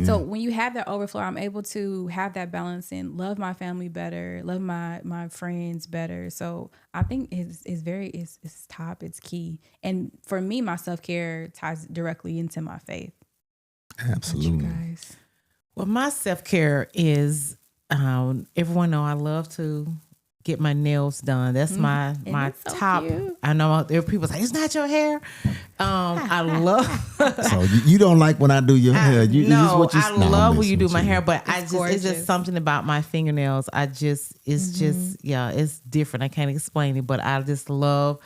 So when you have that overflow, I'm able to have that balance and love my family better, love my friends better. So I think it's top, it's key. And for me, my self-care ties directly into my faith. Absolutely. Guys. Well, my self-care is, everyone know I love to get my nails done. That's my so top. cute. I know there are people say, it's not your hair. I love. So you don't like when I do your hair? I love when you do my hair, but it's gorgeous. just something about my fingernails. It's different. I can't explain it, but I just love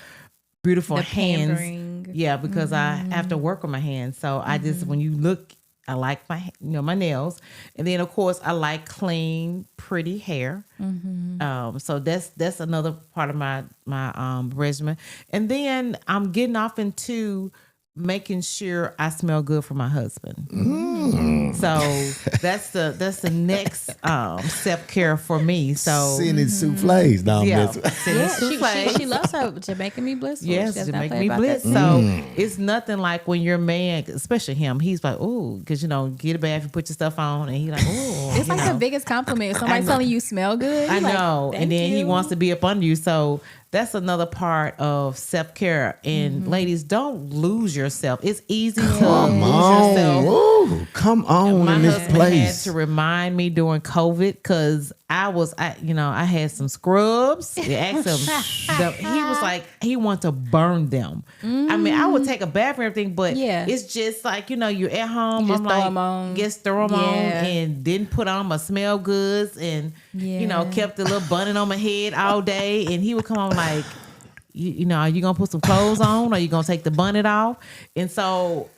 beautiful The hands. pampering. Yeah, because I have to work on my hands. So I just, when you look, I like my nails, and then of course I like clean, pretty hair. So that's another part of my regimen. And then I'm getting off into making sure I smell good for my husband. So that's the next self-care for me. So sending soufflés down She loves her Jamaican me blissful. Yes, Jamaican me bliss. So it's nothing like when your man, especially him, he's like, oh, because get a bath, you put your stuff on, and he's like, oh. It's like the biggest compliment. If somebody's telling you smell good. I know. Like, and then he you. wants to be up under you. So that's another part of self-care. And ladies, don't lose yourself. It's easy to lose yourself. Ooh, come on My in this husband place. had to remind me during COVID because I had some scrubs. He asked him, he was like, he wanted to burn them. I mean, I would take a bath and everything, but it's just like, you're at home. Just I'm throw like, them on. just throw them on and didn't put on my smell goods and, kept the little bunny on my head all day. And he would come on like, are you going to put some clothes on? Or are you going to take the bonnet off? And so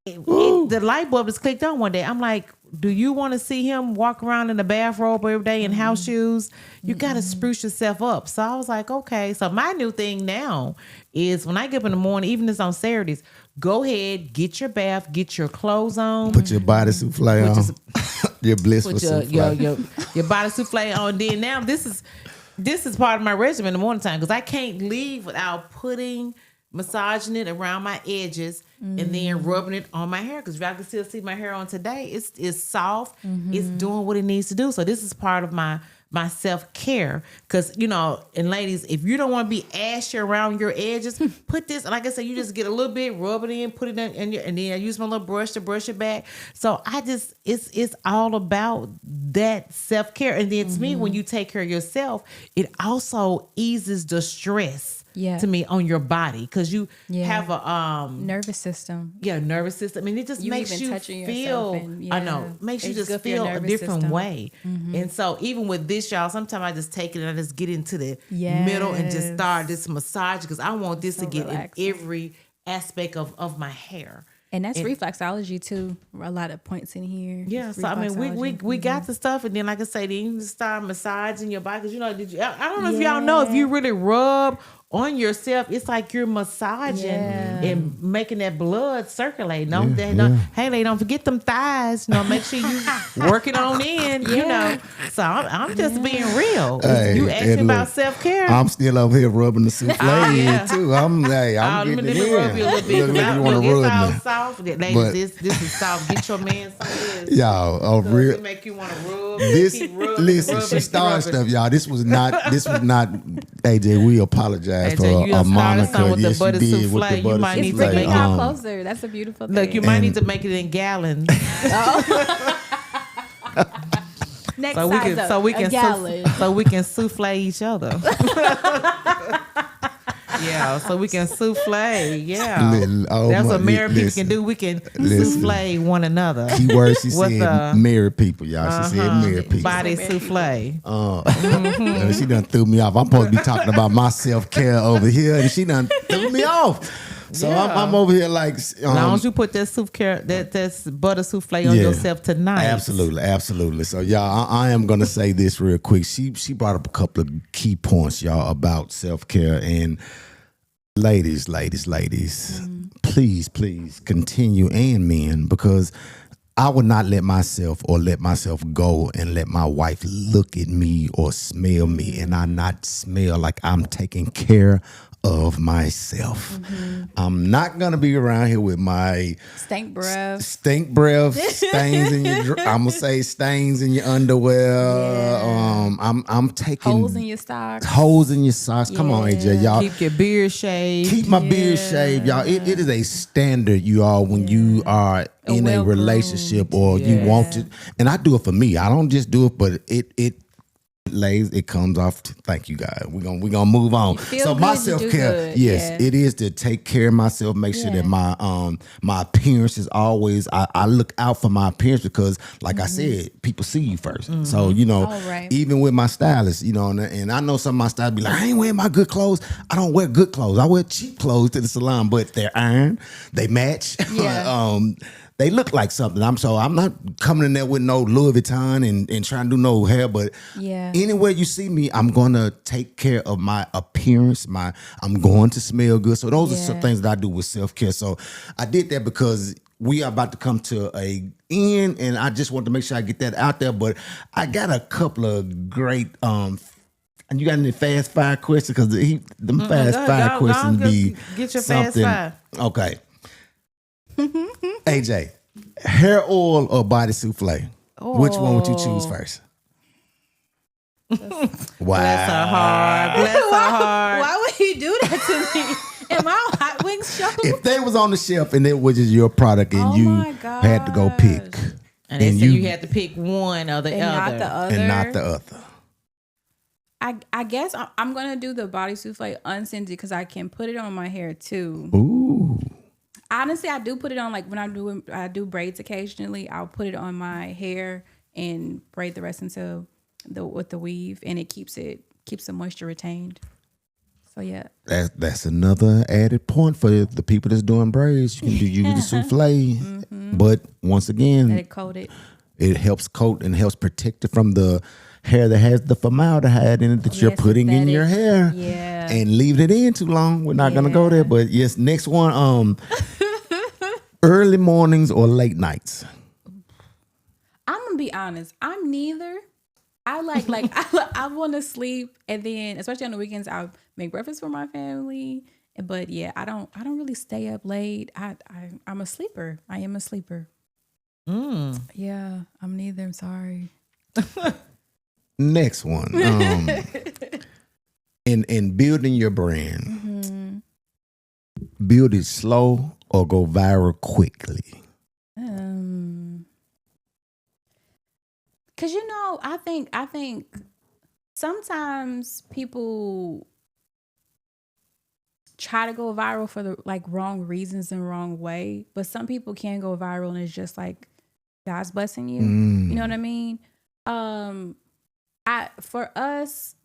the light bulb just clicked on one day. I'm like, do you want to see him walk around in a bathrobe every day in house shoes? You got to spruce yourself up. So I was like, okay. So my new thing now is when I get up in the morning, even if it's on Saturdays, go ahead, get your bath, get your clothes on. Put your body souffle on. Your blissful souffle. Your body souffle on. Then now this is part of my regimen in the morning time because I can't leave without massaging it around my edges and then rubbing it on my hair because y'all can still see my hair on today. It's soft. It's doing what it needs to do. So this is part of my self-care because, and ladies, if you don't want to be ashy around your edges, put this, like I said, you just get a little bit, rub it in, put it in, and then I use my little brush to brush it back. So it's all about that self-care. And then to me, when you take care of yourself, it also eases the stress. To me on your body because you have a nervous system. Nervous system. I mean, it just makes you feel. I know, makes you just feel a different way. And so even with this, y'all, sometimes I just take it and I just get into the middle and just start this massage because I want this to get relaxing in every aspect of my hair. And that's reflexology too. A lot of points in here. Yeah, so I mean, we got the stuff, and then like I say, then you just start massaging your body because I don't know if y'all know if you really rub on yourself, it's like you're massaging and making that blood circulate. Hey, don't forget them thighs. Make sure you work it on in. So I'm just being real. Hey, you asked me about self-care. I'm still over here rubbing the souffle in too. I'm getting it in. Rub you a little bit. You want to rub me? Soft. Ladies, this is soft. Get your man some of this. Y'all, it make you want to rub. Listen, she started stuff, y'all. This was not AJ. We apologize for Monica. With the butter souffle. With the butter you might need to bringing make y'all closer. That's a beautiful thing. Look, you might need to make it in gallons. Next so we can souffle each other. So we can souffle. That's what married people can do. We can souffle one another. Key word she said married people, y'all. She said married people. Body souffle. She done threw me off. I'm supposed to be talking about my self-care over here, and she done threw me off. So I'm over here like. As long as you put that souffle, that's butter souffle on yourself tonight. Absolutely. So y'all, I am gonna say this real quick. She brought up a couple of key points, y'all, about self-care and ladies, please continue, and men, because I would not let myself go and let my wife look at me or smell me and I not smell like I'm taking care of myself. I'm not gonna be around here with my Stink breath, stains in your. I'm gonna say stains in your underwear. Yeah. I'm taking holes in your socks. Come on, AJ, y'all. Keep your beard shaved. Keep my beard shaved, y'all. It is a standard, you all, when you are in a relationship or you want to. And I do it for me. I don't just do it, but it comes off. Thank you, guys. We're gonna move on. So my self-care, it is to take care of myself, make sure that my appearance is always, I look out for my appearance because like I said, people see you first. So, even with my stylist, and I know some of my stylists be like, I ain't wearing my good clothes. I don't wear good clothes. I wear cheap clothes to the salon, but they're iron, they match. They look like something. I'm not coming in there with no Louis Vuitton and trying to do no hair, but anywhere you see me, I'm gonna take care of my appearance. I'm going to smell good. So those are some things that I do with self-care. So I did that because we are about to come to a end, and I just want to make sure I get that out there. But I got a couple of great and you got any fast fire questions? Because them fast fire questions be get your something. fast fire. Okay. AJ, hair oil or body souffle? Which one would you choose first? Wow. Bless her heart. Why would you do that to me? Am I on Hot Wings show? If they was on the shelf and it was just your product and you had to go pick. And they said you had to pick one or the other. And not the other. I guess I'm going to do the body souffle unscented because I can put it on my hair too. Ooh. Honestly, I do put it on like when I do braids occasionally. I'll put it on my hair and braid the rest with the weave, and it keeps the moisture retained. So yeah, that's another added point for the people that's doing braids. You can use the souffle, but once again, let it coat it. It helps coat and helps protect it from the hair that has the formaldehyde in it that you're putting in your hair. Yeah, and leaving it in too long. We're not gonna go there, but yes. Next one, early mornings or late nights? I'm gonna be honest. I'm neither. I I want to sleep, and then especially on the weekends, I'll make breakfast for my family. But yeah, I don't really stay up late. I'm a sleeper. I am a sleeper. Yeah, I'm neither. I'm sorry. Next one. In building your brand, build it slow or go viral quickly. Cause I think sometimes people try to go viral for the wrong reasons and wrong way, but some people can go viral and it's just like God's blessing you. You know what I mean? For us,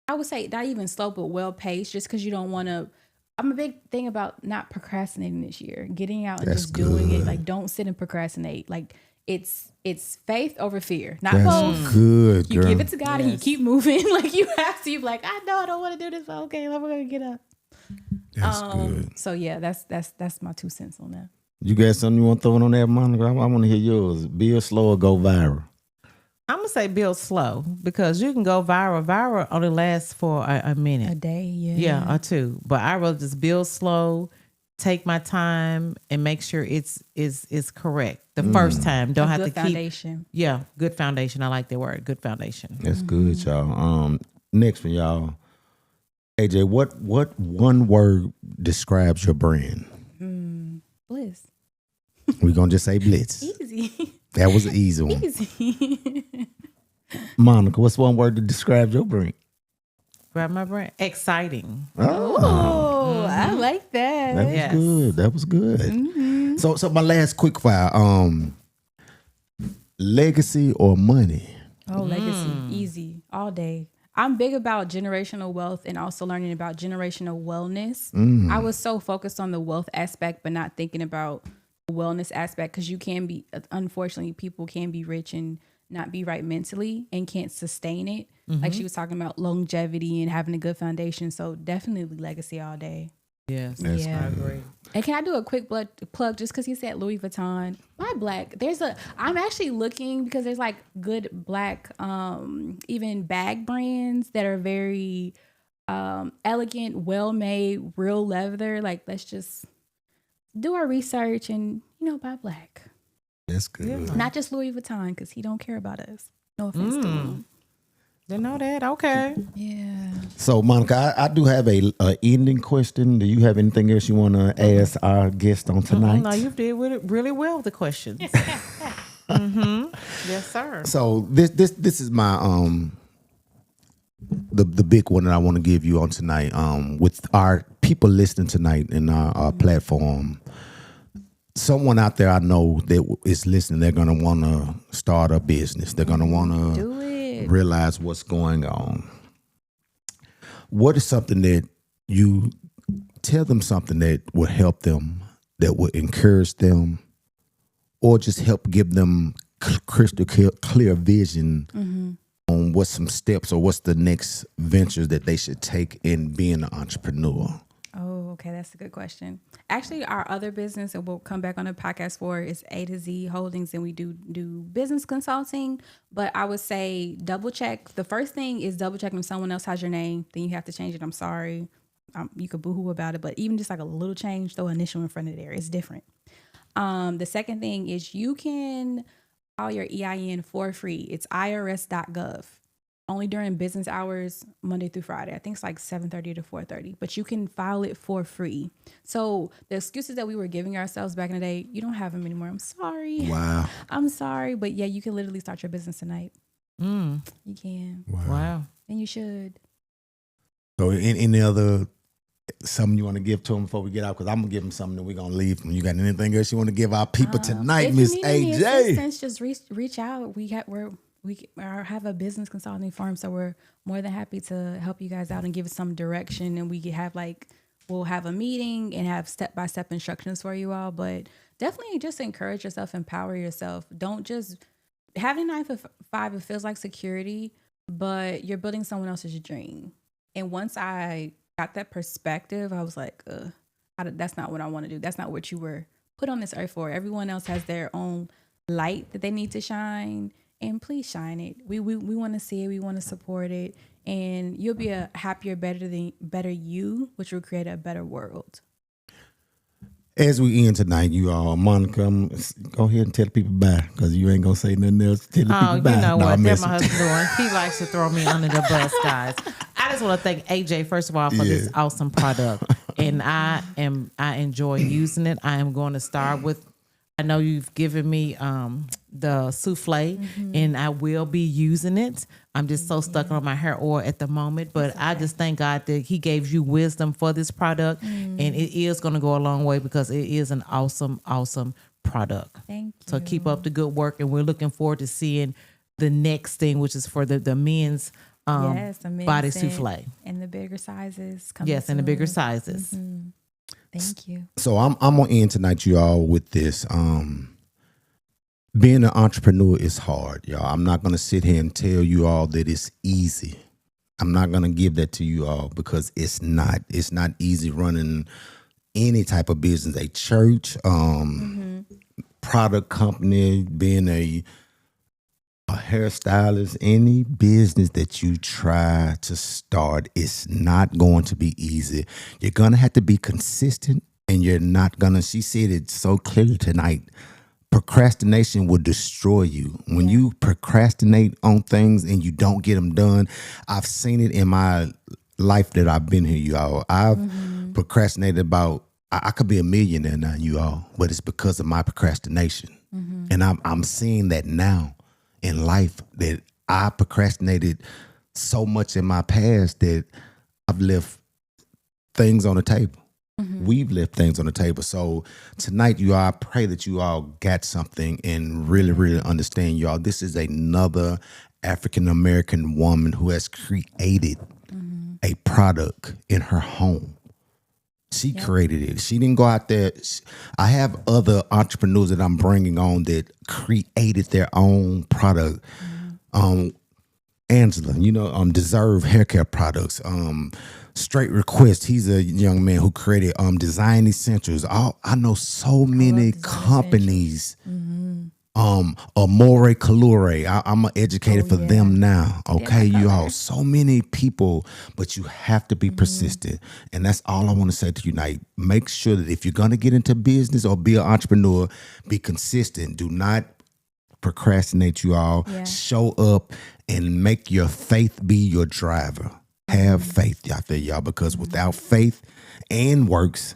I would say not even slow, but well paced, just because you don't want to. I'm a big thing about not procrastinating this year, getting out and just doing it. Like, don't sit and procrastinate. Like, it's faith over fear, not both. Good, you girl. give it to God and you keep moving. Like, you have to. You're like, I know I don't want to do this, but okay, we're gonna get up. That's good. So yeah, that's my 2 cents on that. You got something you want to throw on there, Monica? I want to hear yours. Build slow or go viral? I'm going to say build slow because you can go viral. Viral only lasts for a minute. A day, yeah. Yeah, or two. But I rather just build slow, take my time, and make sure it's correct the first time. Don't have to keep. Good foundation. Yeah, good foundation. I like that word. Good foundation. That's good, y'all. Next one, y'all. AJ, what one word describes your brand? Bliss. We're going to just say blitz. Easy. That was an easy one. Easy. Monica, what's one word to describe your brand? Grab my brand. Exciting. Oh, I like that. That was good. That was good. So my last quick fire. Legacy or money? Oh, legacy. Easy. All day. I'm big about generational wealth and also learning about generational wellness. I was so focused on the wealth aspect, but not thinking about the wellness aspect, because you can be, unfortunately, people can be rich and not be right mentally and can't sustain it. Like she was talking about longevity and having a good foundation. So definitely legacy all day. Yes, Yeah. I agree. And can I do a quick plug just because you said Louis Vuitton? Buy black. I'm actually looking because there's like good black, even bag brands that are very elegant, well made, real leather. Like, let's just do our research and, buy black. That's good. Yeah. Not just Louis Vuitton because he don't care about us. No offense to him. Didn't know that. Okay. Yeah. So, Monica, I do have a ending question. Do you have anything else you want to ask our guest on tonight? No, you did really well with the questions. Yes, sir. So this is my the big one that I want to give you on tonight. With our people listening tonight in our platform, someone out there I know that is listening, they're gonna want to start a business. They're gonna want to realize what's going on. What is something that you tell them, something that will help them, that will encourage them, or just help give them crystal clear vision on what's some steps or what's the next ventures that they should take in being an entrepreneur? Oh, okay. That's a good question. Actually, our other business, and we'll come back on the podcast for, is A to Z Holdings, and we do business consulting. But I would say double check. The first thing is double checking if someone else has your name. Then you have to change it. I'm sorry. You could boohoo about it, but even just like a little change, throw initial in front of there. It's different. The second thing is you can file your EIN for free. It's irs.gov. Only during business hours, Monday through Friday. I think it's like 7:30 to 4:30, but you can file it for free. So the excuses that we were giving ourselves back in the day, you don't have them anymore. I'm sorry. Wow. I'm sorry. But yeah, you can literally start your business tonight. You can. Wow. And you should. So any other, something you want to give to them before we get out? Because I'm going to give them something that we're going to leave them. You got anything else you want to give our people tonight, Miss AJ? Just reach out. We have a business consulting firm, so we're more than happy to help you guys out and give some direction. And we'll have a meeting and have step-by-step instructions for you all. But definitely just encourage yourself, empower yourself. Don't just having a 9-to-5. It feels like security, but you're building someone else's dream. And once I got that perspective, I was like, that's not what I want to do. That's not what you were put on this earth for. Everyone else has their own light that they need to shine, and please shine it. We want to see it. We want to support it, and you'll be a happier, better you, which will create a better world. As we end tonight, you all, Monica, go ahead and tell the people bye, because you ain't gonna say nothing else. Tell the people bye. You know what? That's my husband doing. He likes to throw me under the bus, guys. I just want to thank AJ first of all for this awesome product, and I enjoy using it. I am going to start with. I know you've given me the souffle, and I will be using it. I'm just so stuck on my hair oil at the moment, but I just thank God that He gave you wisdom for this product, and it is going to go a long way because it is an awesome, awesome product. Thank you. So keep up the good work, and we're looking forward to seeing the next thing, which is for the men's body souffle and the bigger sizes. Yes, and the bigger sizes. Thank you. So I'm gonna end tonight, you all, with this. Being an entrepreneur is hard, y'all. I'm not gonna sit here and tell you all that it's easy. I'm not gonna give that to you all because it's not. It's not easy running any type of business, a church, product company, being a hairstylist, any business that you try to start, it's not going to be easy. You're going to have to be consistent, and you're not going to, she said it so clearly tonight, procrastination will destroy you. When you procrastinate on things and you don't get them done, I've seen it in my life that I've been here, you all. I've procrastinated about, I could be a millionaire now, you all, but it's because of my procrastination. And I'm seeing that now in life, that I procrastinated so much in my past that I've left things on the table. We've left things on the table. So tonight, you all, I pray that you all got something and really, really understand, y'all. This is another African-American woman who has created a product in her home. She created it. She didn't go out there. I have other entrepreneurs that I'm bringing on that created their own product. Angela, Deserve hair care products. Straight Request. He's a young man who created Design Essentials. I know so many companies. Amore Calure. I'm an educator for them now. Okay, you all. So many people, but you have to be persistent. And that's all I want to say to you tonight. Make sure that if you're going to get into business or be an entrepreneur, be consistent. Do not procrastinate, you all. Show up and make your faith be your driver. Have faith out there, y'all, because without faith and works,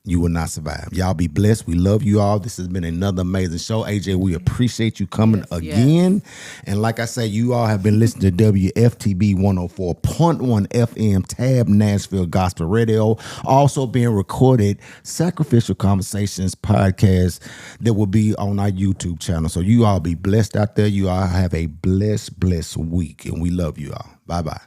you will not survive. Y'all be blessed. We love you all. This has been another amazing show. AJ, we appreciate you coming again. And like I say, you all have been listening to WFTB 104.1 FM, Tab Nashville Gospel Radio. Also being recorded, Sacrificial Conversations podcast that will be on our YouTube channel. So you all be blessed out there. You all have a blessed week. And we love you all. Bye-bye.